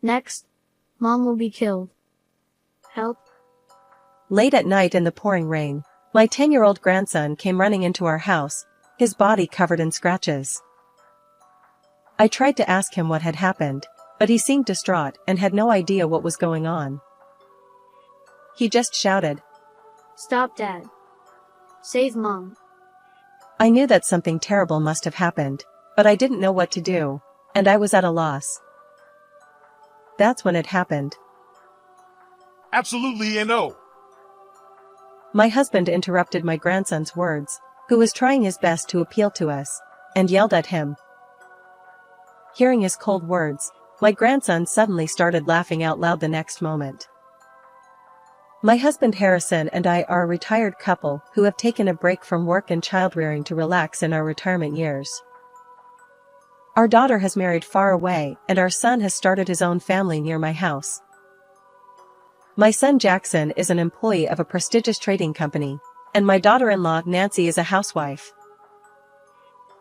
Next, Mom will be killed. Help. Late at night in the pouring rain, my 10-year-old grandson came running into our house, his body covered in scratches. I tried to ask him what had happened, but he seemed distraught and had no idea what was going on. He just shouted, Stop, Dad. Save Mom. I knew that something terrible must have happened, but I didn't know what to do, and I was at a loss. That's when it happened. Absolutely and no. My husband interrupted my grandson's words, who was trying his best to appeal to us, and yelled at him. Hearing his cold words, my grandson suddenly started laughing out loud the next moment. My husband Harrison and I are a retired couple who have taken a break from work and child-rearing to relax in our retirement years. Our daughter has married far away and our son has started his own family near my house. My son Jackson is an employee of a prestigious trading company, and my daughter-in-law Nancy is a housewife.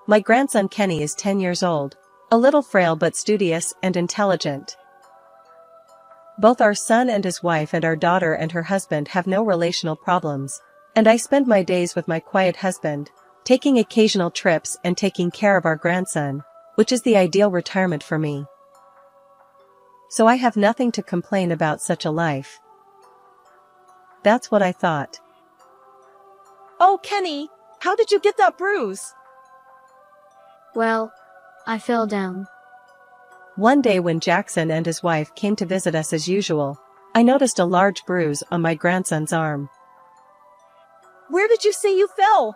My grandson Kenny is 10 years old, a little frail but studious and intelligent. Both our son and his wife and our daughter and her husband have no relational problems, and I spend my days with my quiet husband, taking occasional trips and taking care of our grandson, which is the ideal retirement for me. So I have nothing to complain about such a life. That's what I thought. Oh, Kenny, how did you get that bruise? Well, I fell down. One day when Jackson and his wife came to visit us as usual, I noticed a large bruise on my grandson's arm. Where did you say you fell?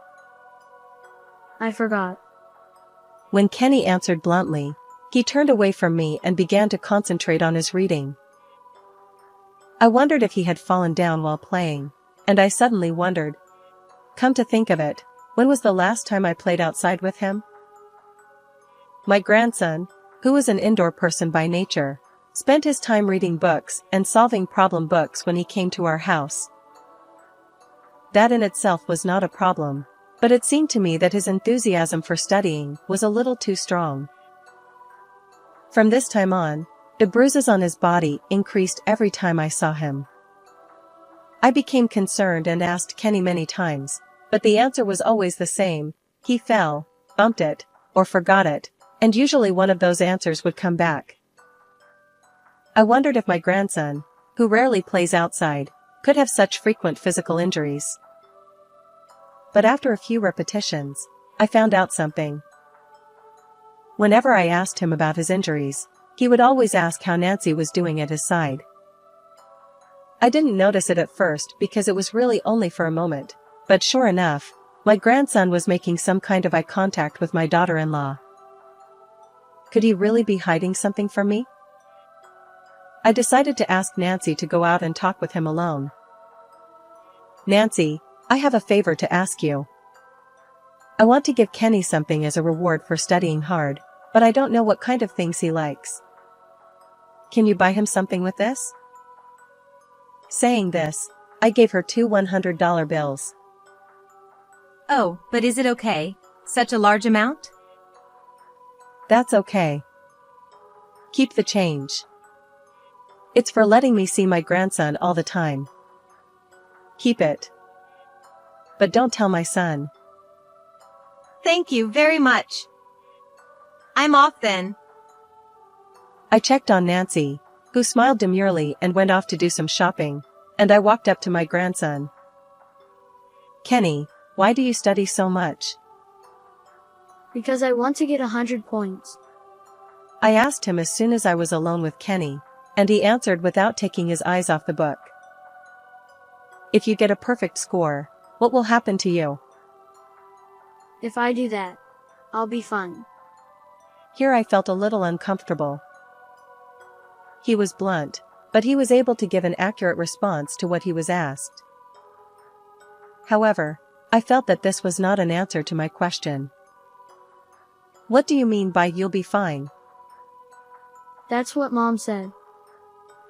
I forgot. When Kenny answered bluntly, he turned away from me and began to concentrate on his reading. I wondered if he had fallen down while playing, and I suddenly wondered, come to think of it, when was the last time I played outside with him? My grandson, who was an indoor person by nature, spent his time reading books and solving problem books when he came to our house. That in itself was not a problem, but it seemed to me that his enthusiasm for studying was a little too strong. From this time on, the bruises on his body increased every time I saw him. I became concerned and asked Kenny many times, but the answer was always the same: he fell, bumped it, or forgot it, and usually one of those answers would come back. I wondered if my grandson, who rarely plays outside, could have such frequent physical injuries. But after a few repetitions, I found out something. Whenever I asked him about his injuries, he would always ask how Nancy was doing at his side. I didn't notice it at first because it was really only for a moment, but sure enough, my grandson was making some kind of eye contact with my daughter-in-law. Could he really be hiding something from me? I decided to ask Nancy to go out and talk with him alone. Nancy, I have a favor to ask you. I want to give Kenny something as a reward for studying hard, but I don't know what kind of things he likes. Can you buy him something with this? Saying this, I gave her 2 $100 bills. Oh, but is it okay? Such a large amount? That's okay. Keep the change. It's for letting me see my grandson all the time. Keep it. But don't tell my son. Thank you very much. I'm off then. I checked on Nancy, who smiled demurely and went off to do some shopping, and I walked up to my grandson. Kenny, why do you study so much? Because I want to get 100 points. I asked him as soon as I was alone with Kenny, and he answered without taking his eyes off the book. If you get a perfect score, what will happen to you? If I do that, I'll be fine. Here I felt a little uncomfortable. He was blunt, but he was able to give an accurate response to what he was asked. However, I felt that this was not an answer to my question. What do you mean by you'll be fine? That's what Mom said.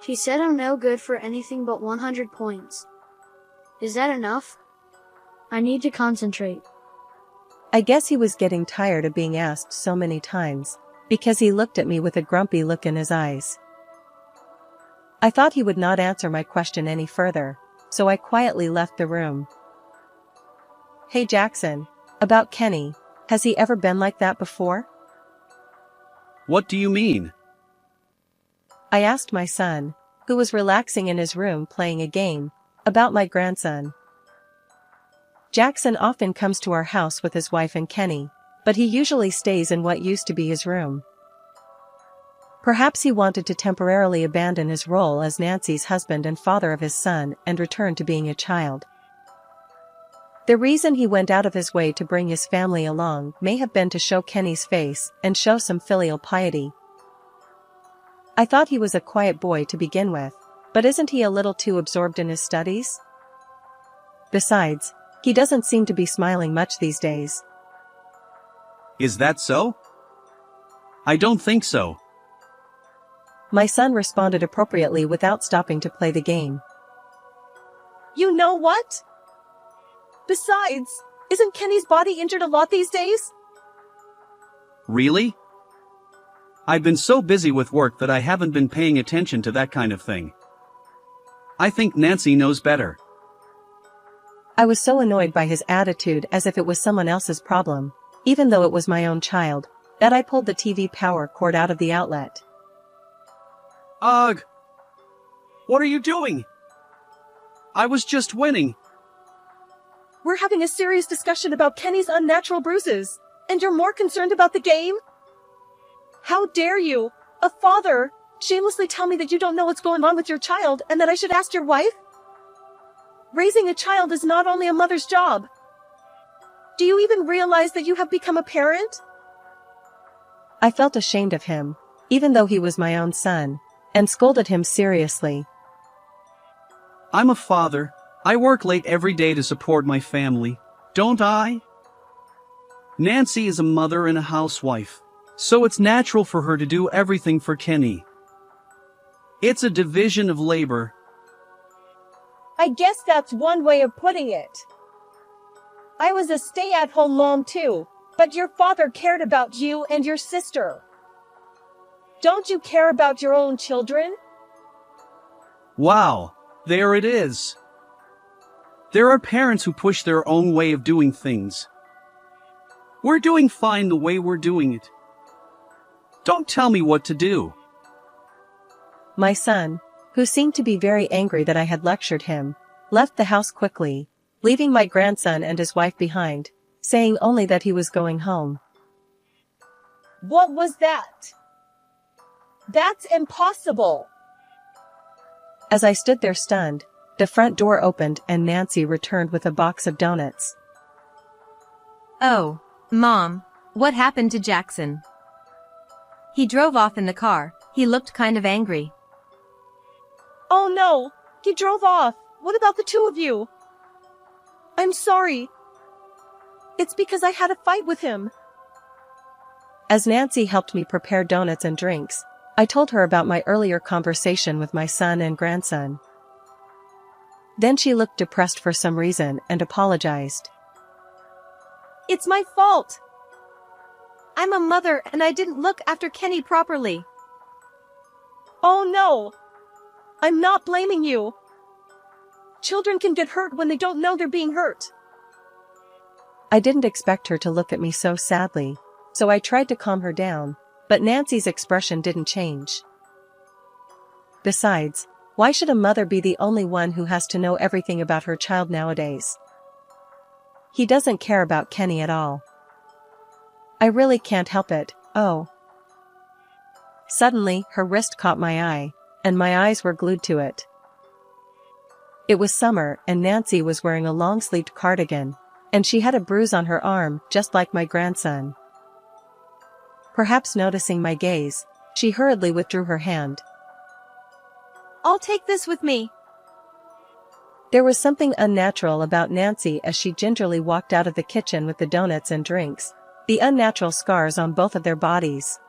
She said I'm no good for anything but 100 points. Is that enough? I need to concentrate. I guess he was getting tired of being asked so many times, because he looked at me with a grumpy look in his eyes. I thought he would not answer my question any further, so I quietly left the room. Hey Jackson, about Kenny, has he ever been like that before? What do you mean? I asked my son, who was relaxing in his room playing a game, about my grandson. Jackson often comes to our house with his wife and Kenny, but he usually stays in what used to be his room. Perhaps he wanted to temporarily abandon his role as Nancy's husband and father of his son and return to being a child. The reason he went out of his way to bring his family along may have been to show Kenny's face and show some filial piety. I thought he was a quiet boy to begin with, but isn't he a little too absorbed in his studies? Besides, he doesn't seem to be smiling much these days. Is that so? I don't think so. My son responded appropriately without stopping to play the game. You know what? Besides, isn't Kenny's body injured a lot these days? Really? I've been so busy with work that I haven't been paying attention to that kind of thing. I think Nancy knows better. I was so annoyed by his attitude as if it was someone else's problem, even though it was my own child, that I pulled the TV power cord out of the outlet. Ugh! What are you doing? I was just winning. We're having a serious discussion about Kenny's unnatural bruises, and you're more concerned about the game? How dare you, a father, shamelessly tell me that you don't know what's going on with your child and that I should ask your wife? Raising a child is not only a mother's job. Do you even realize that you have become a parent? I felt ashamed of him, even though he was my own son, and scolded him seriously. I'm a father. I work late every day to support my family, don't I? Nancy is a mother and a housewife, so it's natural for her to do everything for Kenny. It's a division of labor. I guess that's one way of putting it. I was a stay-at-home mom too, but your father cared about you and your sister. Don't you care about your own children? Wow, there it is. There are parents who push their own way of doing things. We're doing fine the way we're doing it. Don't tell me what to do. My son, who seemed to be very angry that I had lectured him, left the house quickly, leaving my grandson and his wife behind, saying only that he was going home. What was that? That's impossible. As I stood there stunned, the front door opened and Nancy returned with a box of donuts. Oh, Mom, what happened to Jackson? He drove off in the car. He looked kind of angry. Oh no, he drove off. What about the two of you? I'm sorry. It's because I had a fight with him. As Nancy helped me prepare donuts and drinks, I told her about my earlier conversation with my son and grandson. Then she looked depressed for some reason and apologized. It's my fault. I'm a mother and I didn't look after Kenny properly. Oh no. I'm not blaming you. Children can get hurt when they don't know they're being hurt. I didn't expect her to look at me so sadly, so I tried to calm her down, but Nancy's expression didn't change. Besides, why should a mother be the only one who has to know everything about her child nowadays? He doesn't care about Kenny at all. I really can't help it, oh. Suddenly, her wrist caught my eye, and my eyes were glued to it. It was summer and Nancy was wearing a long-sleeved cardigan, and she had a bruise on her arm just like my grandson. Perhaps noticing my gaze, she hurriedly withdrew her hand. I'll take this with me. There was something unnatural about Nancy as she gingerly walked out of the kitchen with the donuts and drinks, the unnatural scars on both of their bodies.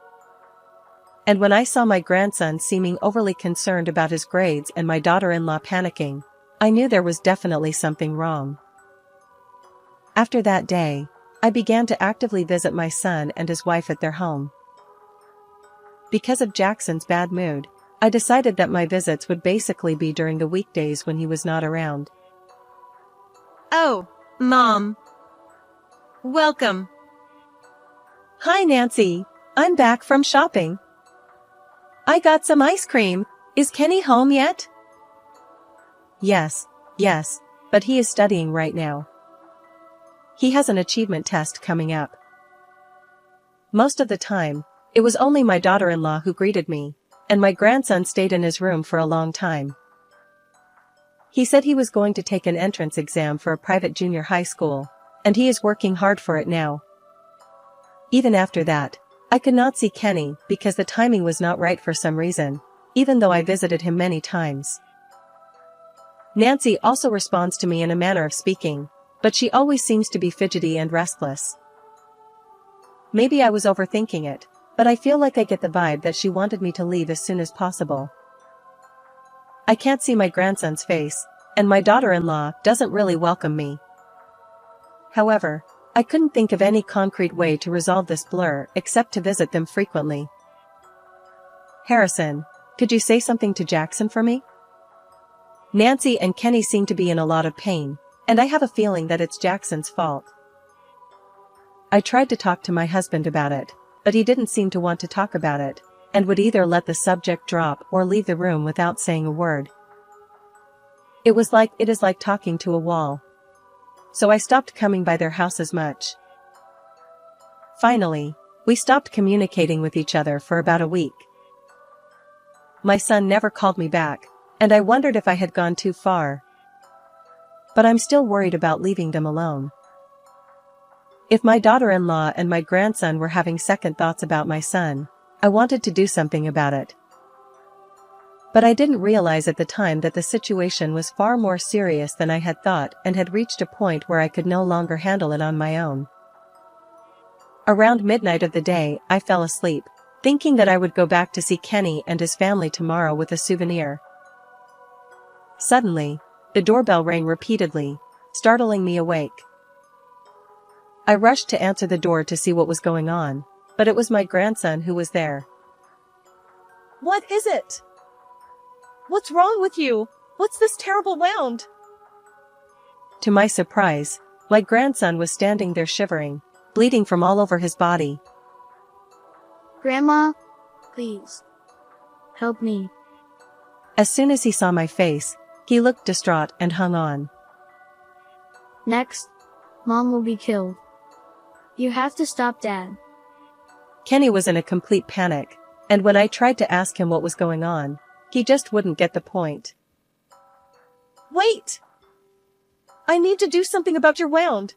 And when I saw my grandson seeming overly concerned about his grades and my daughter-in-law panicking, I knew there was definitely something wrong. After that day, I began to actively visit my son and his wife at their home. Because of Jackson's bad mood, I decided that my visits would basically be during the weekdays when he was not around. Oh, Mom. Welcome. Hi Nancy, I'm back from shopping. I got some ice cream. Is Kenny home yet? Yes, but he is studying right now. He has an achievement test coming up. Most of the time, it was only my daughter-in-law who greeted me, and my grandson stayed in his room for a long time. He said he was going to take an entrance exam for a private junior high school, and he is working hard for it now. Even after that, I could not see Kenny because the timing was not right for some reason, even though I visited him many times. Nancy also responds to me in a manner of speaking, but she always seems to be fidgety and restless. Maybe I was overthinking it, but I feel like I get the vibe that she wanted me to leave as soon as possible. I can't see my grandson's face, and my daughter-in-law doesn't really welcome me. However, I couldn't think of any concrete way to resolve this blur except to visit them frequently. Harrison, could you say something to Jackson for me? Nancy and Kenny seem to be in a lot of pain, and I have a feeling that it's Jackson's fault. I tried to talk to my husband about it, but he didn't seem to want to talk about it, and would either let the subject drop or leave the room without saying a word. It is like talking to a wall. So I stopped coming by their house as much. Finally, we stopped communicating with each other for about a week. My son never called me back, and I wondered if I had gone too far. But I'm still worried about leaving them alone. If my daughter-in-law and my grandson were having second thoughts about my son, I wanted to do something about it. But I didn't realize at the time that the situation was far more serious than I had thought and had reached a point where I could no longer handle it on my own. Around midnight of the day, I fell asleep, thinking that I would go back to see Kenny and his family tomorrow with a souvenir. Suddenly, the doorbell rang repeatedly, startling me awake. I rushed to answer the door to see what was going on, but it was my grandson who was there. What is it? What's wrong with you? What's this terrible wound? To my surprise, my grandson was standing there shivering, bleeding from all over his body. Grandma, please. Help me. As soon as he saw my face, he looked distraught and hung on. Next, Mom will be killed. You have to stop Dad. Kenny was in a complete panic, and when I tried to ask him what was going on, he just wouldn't get the point. Wait! I need to do something about your wound.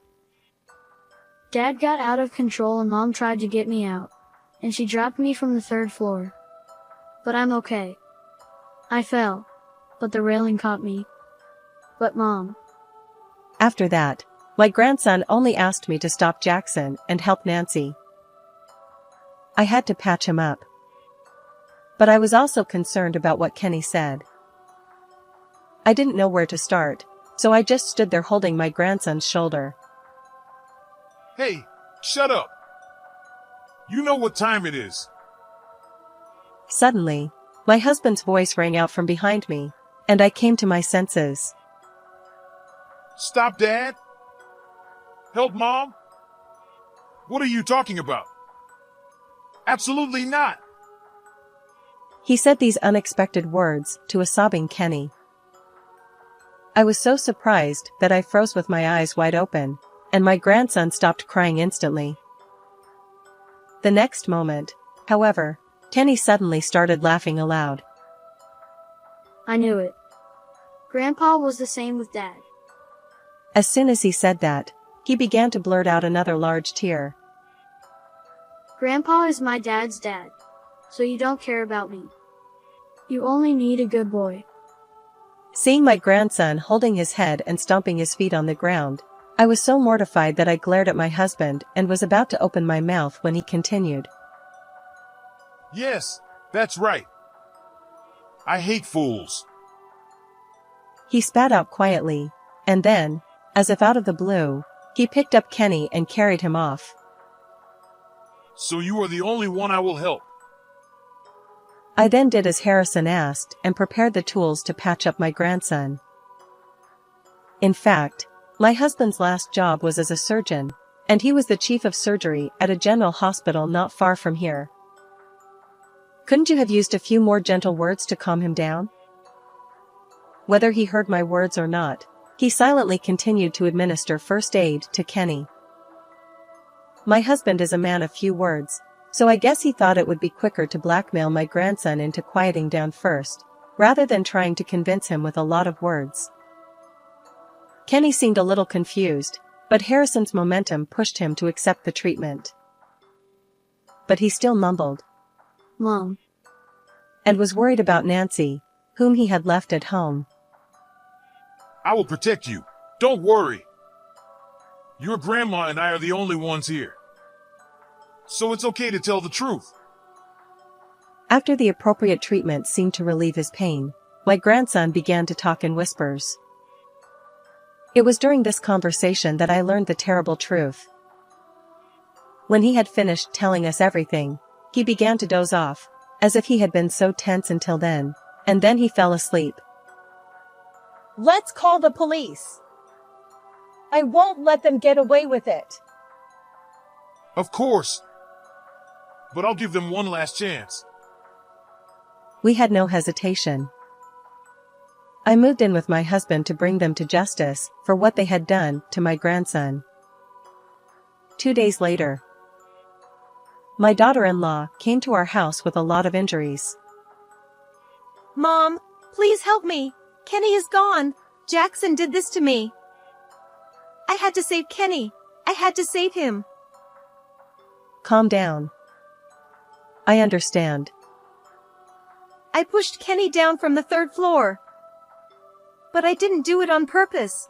Dad got out of control and Mom tried to get me out, and she dropped me from the 3rd floor. But I'm okay. I fell, but the railing caught me. But Mom. After that, my grandson only asked me to stop Jackson and help Nancy. I had to patch him up. But I was also concerned about what Kenny said. I didn't know where to start, so I just stood there holding my grandson's shoulder. Hey, shut up. You know what time it is. Suddenly, my husband's voice rang out from behind me, and I came to my senses. Stop, Dad. Help, Mom. What are you talking about? Absolutely not. He said these unexpected words to a sobbing Kenny. I was so surprised that I froze with my eyes wide open, and my grandson stopped crying instantly. The next moment, however, Kenny suddenly started laughing aloud. I knew it. Grandpa was the same with Dad. As soon as he said that, he began to blurt out another large tear. Grandpa is my dad's dad, so you don't care about me. You only need a good boy. Seeing my grandson holding his head and stomping his feet on the ground, I was so mortified that I glared at my husband and was about to open my mouth when he continued. Yes, that's right. I hate fools. He spat out quietly, and then, as if out of the blue, he picked up Kenny and carried him off. So you are the only one I will help. I then did as Harrison asked and prepared the tools to patch up my grandson. In fact, my husband's last job was as a surgeon, and he was the chief of surgery at a general hospital not far from here. Couldn't you have used a few more gentle words to calm him down? Whether he heard my words or not, he silently continued to administer first aid to Kenny. My husband is a man of few words, so I guess he thought it would be quicker to blackmail my grandson into quieting down first, rather than trying to convince him with a lot of words. Kenny seemed a little confused, but Harrison's momentum pushed him to accept the treatment. But he still mumbled, Mom. And was worried about Nancy, whom he had left at home. I will protect you. Don't worry. Your grandma and I are the only ones here. So it's okay to tell the truth. After the appropriate treatment seemed to relieve his pain, my grandson began to talk in whispers. It was during this conversation that I learned the terrible truth. When he had finished telling us everything, he began to doze off, as if he had been so tense until then, and then he fell asleep. Let's call the police. I won't let them get away with it. Of course. But I'll give them one last chance. We had no hesitation. I moved in with my husband to bring them to justice for what they had done to my grandson. 2 days later, my daughter-in-law came to our house with a lot of injuries. Mom, please help me. Kenny is gone. Jackson did this to me. I had to save Kenny. I had to save him. Calm down. I understand. I pushed Kenny down from the 3rd floor. But I didn't do it on purpose.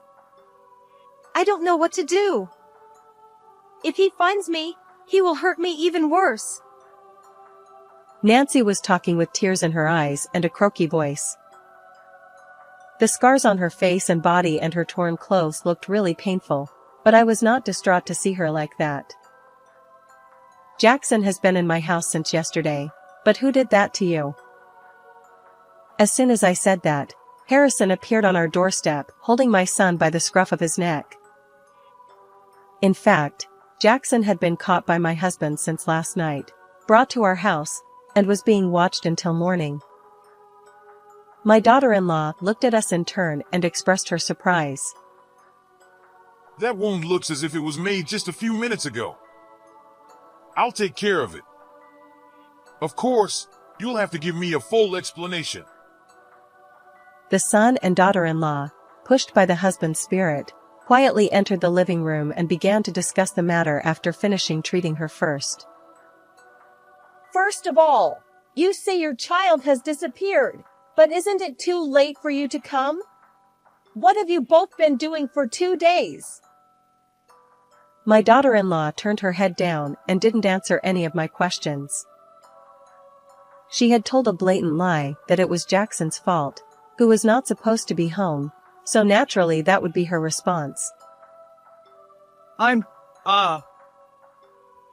I don't know what to do. If he finds me, he will hurt me even worse. Nancy was talking with tears in her eyes and a croaky voice. The scars on her face and body and her torn clothes looked really painful, but I was not distraught to see her like that. Jackson has been in my house since yesterday, but who did that to you? As soon as I said that, Harrison appeared on our doorstep, holding my son by the scruff of his neck. In fact, Jackson had been caught by my husband since last night, brought to our house, and was being watched until morning. My daughter-in-law looked at us in turn and expressed her surprise. That wound looks as if it was made just a few minutes ago. I'll take care of it. Of course, you'll have to give me a full explanation. The son and daughter-in-law, pushed by the husband's spirit, quietly entered the living room and began to discuss the matter after finishing treating her first. First of all, you say your child has disappeared, but isn't it too late for you to come? What have you both been doing for 2 days? My daughter-in-law turned her head down and didn't answer any of my questions. She had told a blatant lie that it was Jackson's fault, who was not supposed to be home, so naturally that would be her response. I'm, on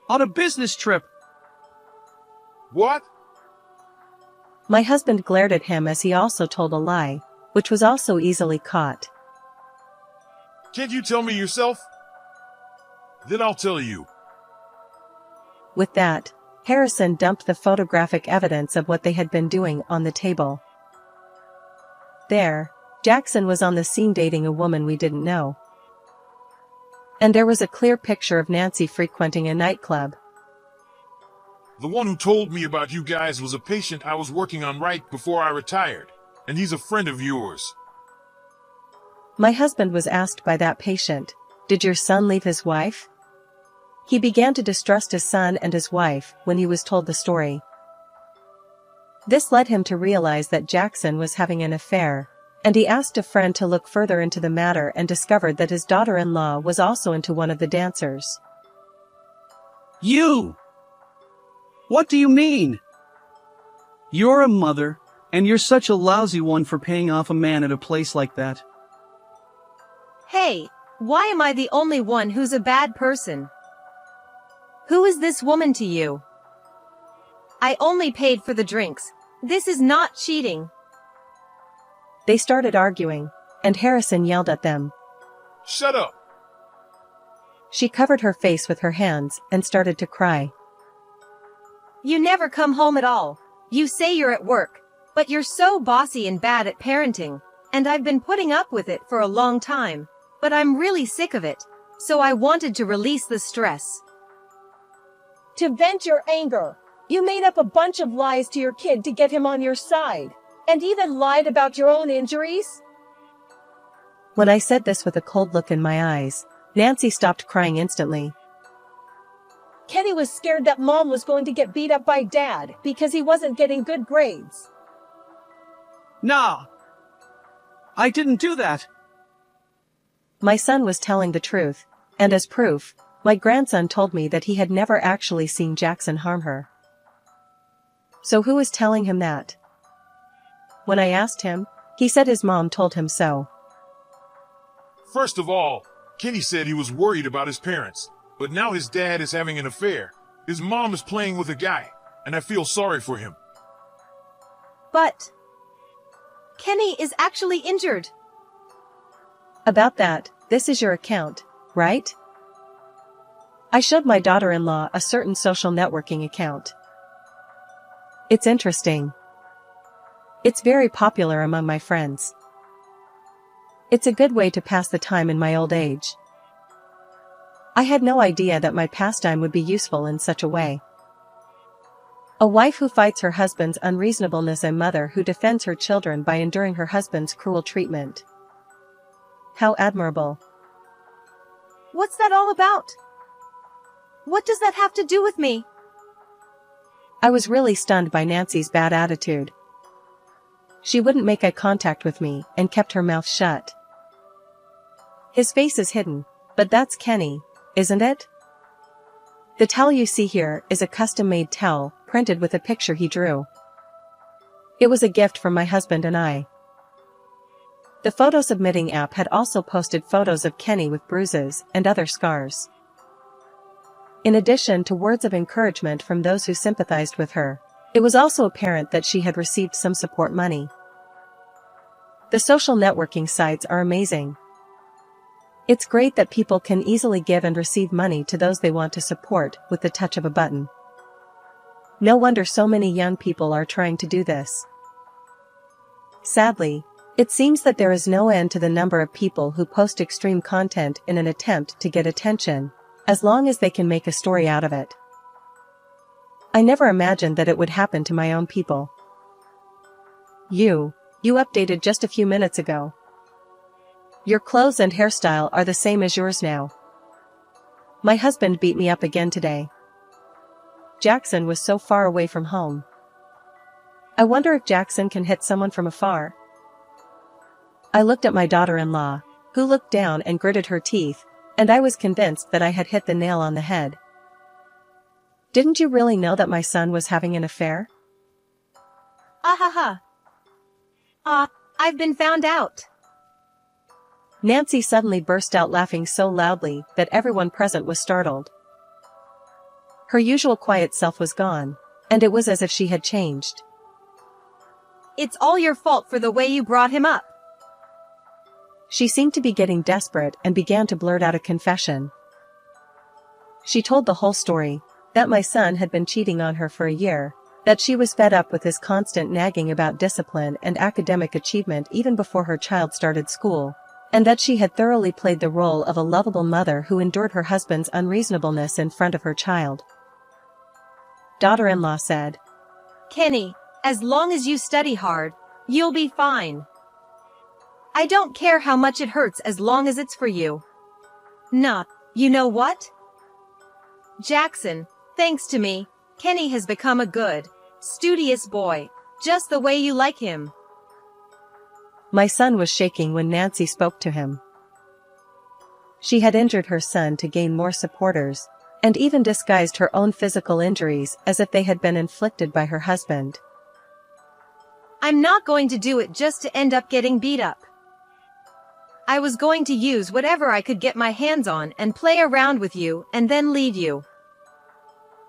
a business trip. What? My husband glared at him as he also told a lie, which was also easily caught. Can't you tell me yourself? Then I'll tell you. With that, Harrison dumped the photographic evidence of what they had been doing on the table. There, Jackson was on the scene dating a woman we didn't know. And there was a clear picture of Nancy frequenting a nightclub. The one who told me about you guys was a patient I was working on right before I retired, and he's a friend of yours. My husband was asked by that patient, "Did your son leave his wife?" He began to distrust his son and his wife when he was told the story. This led him to realize that Jackson was having an affair, and he asked a friend to look further into the matter and discovered that his daughter-in-law was also into one of the dancers. You! What do you mean? You're a mother, and you're such a lousy one for paying off a man at a place like that. Hey, why am I the only one who's a bad person? Who is this woman to you? I only paid for the drinks, This is not cheating. They started arguing, and Harrison yelled at them. Shut up. She covered her face with her hands and started to cry. You never come home at all. You say you're at work, but you're so bossy and bad at parenting, and I've been putting up with it for a long time, but I'm really sick of it, so I wanted to release the stress. To vent your anger, you made up a bunch of lies to your kid to get him on your side, and even lied about your own injuries? When I said this with a cold look in my eyes, Nancy stopped crying instantly. Kenny was scared that Mom was going to get beat up by Dad because he wasn't getting good grades. Nah. I didn't do that. My son was telling the truth, and as proof, my grandson told me that he had never actually seen Jackson harm her. So who was telling him that? When I asked him, he said his mom told him so. First of all, Kenny said he was worried about his parents, but now his dad is having an affair. His mom is playing with a guy, and I feel sorry for him. But Kenny is actually injured. About that, this is your account, right? I showed my daughter-in-law a certain social networking account. It's interesting. It's very popular among my friends. It's a good way to pass the time in my old age. I had no idea that my pastime would be useful in such a way. A wife who fights her husband's unreasonableness, a mother who defends her children by enduring her husband's cruel treatment. How admirable. What's that all about? What does that have to do with me? I was really stunned by Nancy's bad attitude. She wouldn't make eye contact with me and kept her mouth shut. His face is hidden, but that's Kenny, isn't it? The towel you see here is a custom-made towel, printed with a picture he drew. It was a gift from my husband and I. The photo submitting app had also posted photos of Kenny with bruises and other scars. In addition to words of encouragement from those who sympathized with her, it was also apparent that she had received some support money. The social networking sites are amazing. It's great that people can easily give and receive money to those they want to support with the touch of a button. No wonder so many young people are trying to do this. Sadly, it seems that there is no end to the number of people who post extreme content in an attempt to get attention, as long as they can make a story out of it. I never imagined that it would happen to my own people. You updated just a few minutes ago. Your clothes and hairstyle are the same as yours now. My husband beat me up again today. Jackson was so far away from home. I wonder if Jackson can hit someone from afar. I looked at my daughter-in-law, who looked down and gritted her teeth, and I was convinced that I had hit the nail on the head. Didn't you really know that my son was having an affair? I've been found out. Nancy suddenly burst out laughing so loudly that everyone present was startled. Her usual quiet self was gone, and it was as if she had changed. It's all your fault for the way you brought him up. She seemed to be getting desperate and began to blurt out a confession. She told the whole story, that my son had been cheating on her for a year, that she was fed up with his constant nagging about discipline and academic achievement even before her child started school, and that she had thoroughly played the role of a lovable mother who endured her husband's unreasonableness in front of her child. Daughter-in-law said, Kenny, as long as you study hard, you'll be fine. I don't care how much it hurts as long as it's for you. Nah, you know what? Jackson, thanks to me, Kenny has become a good, studious boy, just the way you like him. My son was shaking when Nancy spoke to him. She had injured her son to gain more supporters, and even disguised her own physical injuries as if they had been inflicted by her husband. I'm not going to do it just to end up getting beat up. I was going to use whatever I could get my hands on and play around with you and then leave you.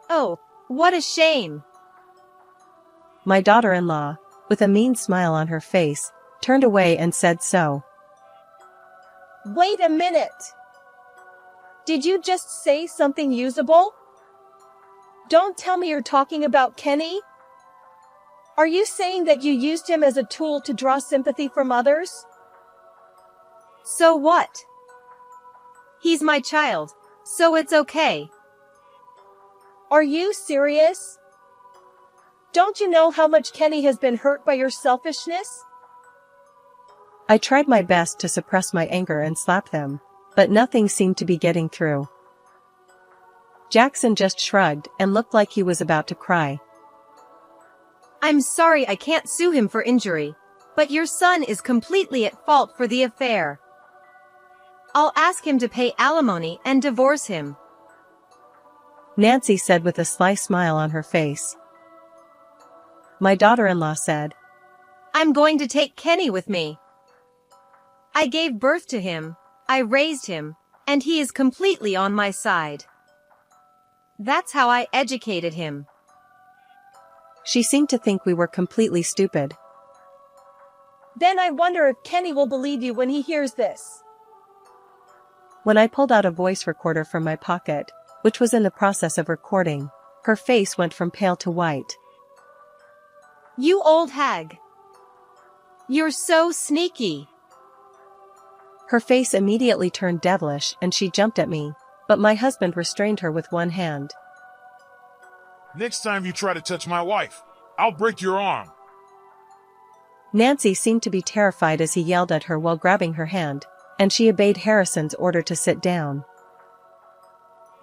Oh, what a shame. My daughter-in-law, with a mean smile on her face, turned away and said so. Wait a minute. Did you just say something usable? Don't tell me you're talking about Kenny. Are you saying that you used him as a tool to draw sympathy from others? So what? He's my child, so it's okay. Are you serious? Don't you know how much Kenny has been hurt by your selfishness? I tried my best to suppress my anger and slap them, but nothing seemed to be getting through. Jackson just shrugged and looked like he was about to cry. I'm sorry I can't sue him for injury, but your son is completely at fault for the affair. I'll ask him to pay alimony and divorce him. Nancy said with a sly smile on her face. My daughter-in-law said, I'm going to take Kenny with me. I gave birth to him, I raised him, and he is completely on my side. That's how I educated him. She seemed to think we were completely stupid. Then I wonder if Kenny will believe you when he hears this. When I pulled out a voice recorder from my pocket, which was in the process of recording, her face went from pale to white. You old hag. You're so sneaky. Her face immediately turned devilish and she jumped at me, but my husband restrained her with one hand. Next time you try to touch my wife, I'll break your arm. Nancy seemed to be terrified as he yelled at her while grabbing her hand, and she obeyed Harrison's order to sit down.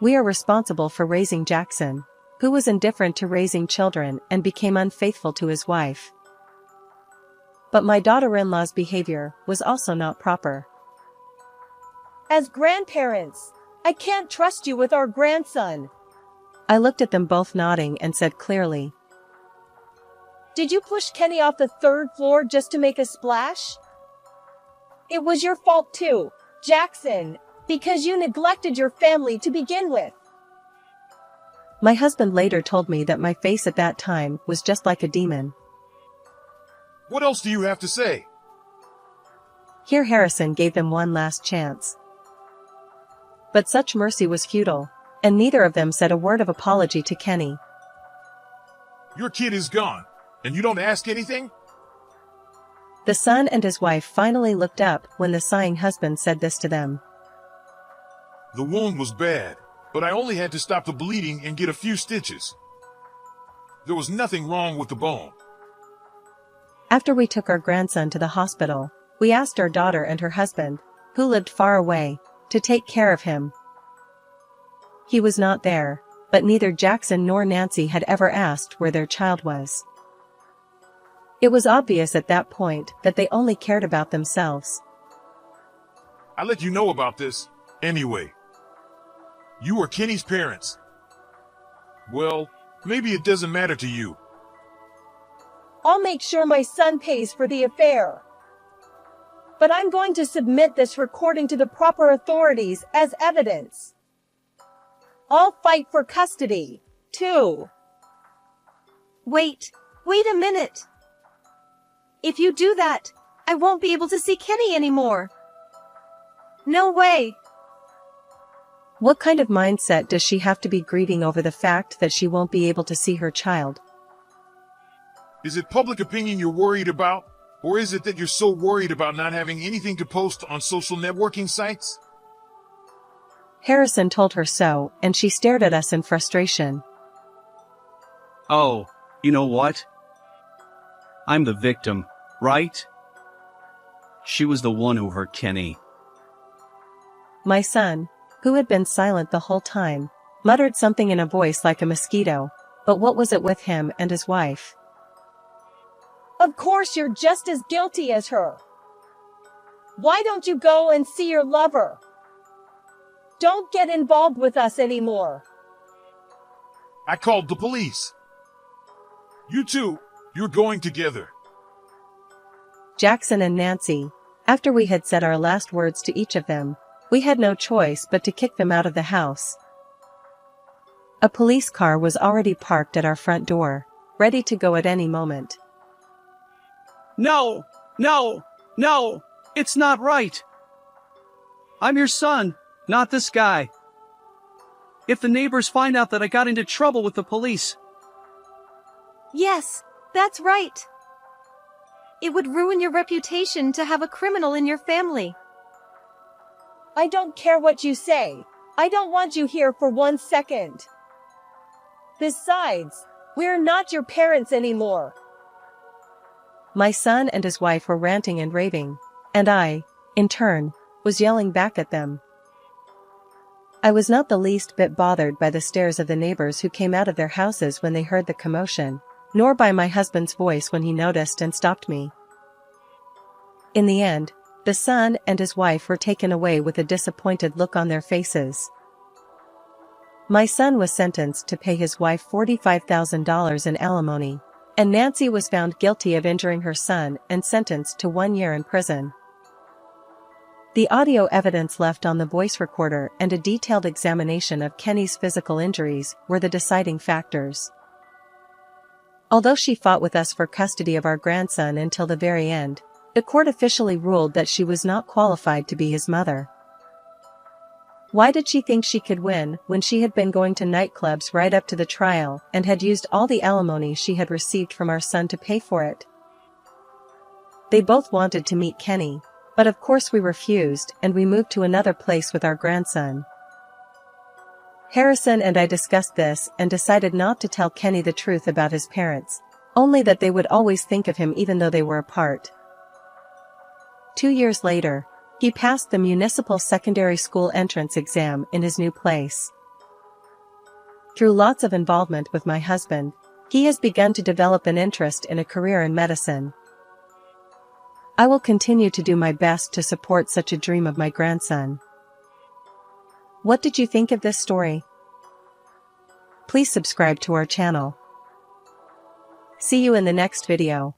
We are responsible for raising Jackson, who was indifferent to raising children and became unfaithful to his wife. But my daughter-in-law's behavior was also not proper. As grandparents, I can't trust you with our grandson. I looked at them both nodding and said clearly, Did you push Kenny off the 3rd floor just to make a splash? It was your fault too, Jackson, because you neglected your family to begin with. My husband later told me that my face at that time was just like a demon. What else do you have to say? Here Harrison gave them one last chance. But such mercy was futile, and neither of them said a word of apology to Kenny. Your kid is gone, and you don't ask anything? The son and his wife finally looked up when the sighing husband said this to them. The wound was bad, but I only had to stop the bleeding and get a few stitches. There was nothing wrong with the bone. After we took our grandson to the hospital, we asked our daughter and her husband, who lived far away, to take care of him. He was not there, but neither Jackson nor Nancy had ever asked where their child was. It was obvious at that point that they only cared about themselves. I let you know about this, anyway. You were Kenny's parents. Well, maybe it doesn't matter to you. I'll make sure my son pays for the affair. But I'm going to submit this recording to the proper authorities as evidence. I'll fight for custody, too. Wait a minute. If you do that, I won't be able to see Kenny anymore. No way. What kind of mindset does she have to be grieving over the fact that she won't be able to see her child? Is it public opinion you're worried about? Or is it that you're so worried about not having anything to post on social networking sites? Harrison told her so, and she stared at us in frustration. Oh, you know what? I'm the victim, right? She was the one who hurt Kenny. My son, who had been silent the whole time, muttered something in a voice like a mosquito, but what was it with him and his wife? Of course you're just as guilty as her. Why don't you go and see your lover? Don't get involved with us anymore. I called the police. You two, you're going together. Jackson and Nancy, after we had said our last words to each of them, we had no choice but to kick them out of the house. A police car was already parked at our front door, ready to go at any moment. No, no, no, it's not right. I'm your son, not this guy. If the neighbors find out that I got into trouble with the police. Yes, that's right. It would ruin your reputation to have a criminal in your family. I don't care what you say. I don't want you here for 1 second. Besides, we're not your parents anymore. My son and his wife were ranting and raving, and I, in turn, was yelling back at them. I was not the least bit bothered by the stares of the neighbors who came out of their houses when they heard the commotion, nor by my husband's voice when he noticed and stopped me. In the end, the son and his wife were taken away with a disappointed look on their faces. My son was sentenced to pay his wife $45,000 in alimony, and Nancy was found guilty of injuring her son and sentenced to 1 year in prison. The audio evidence left on the voice recorder and a detailed examination of Kenny's physical injuries were the deciding factors. Although she fought with us for custody of our grandson until the very end, the court officially ruled that she was not qualified to be his mother. Why did she think she could win when she had been going to nightclubs right up to the trial and had used all the alimony she had received from our son to pay for it? They both wanted to meet Kenny, but of course we refused and we moved to another place with our grandson. Harrison and I discussed this and decided not to tell Kenny the truth about his parents, only that they would always think of him even though they were apart. 2 years later, he passed the municipal secondary school entrance exam in his new place. Through lots of involvement with my husband, he has begun to develop an interest in a career in medicine. I will continue to do my best to support such a dream of my grandson. What did you think of this story? Please subscribe to our channel. See you in the next video.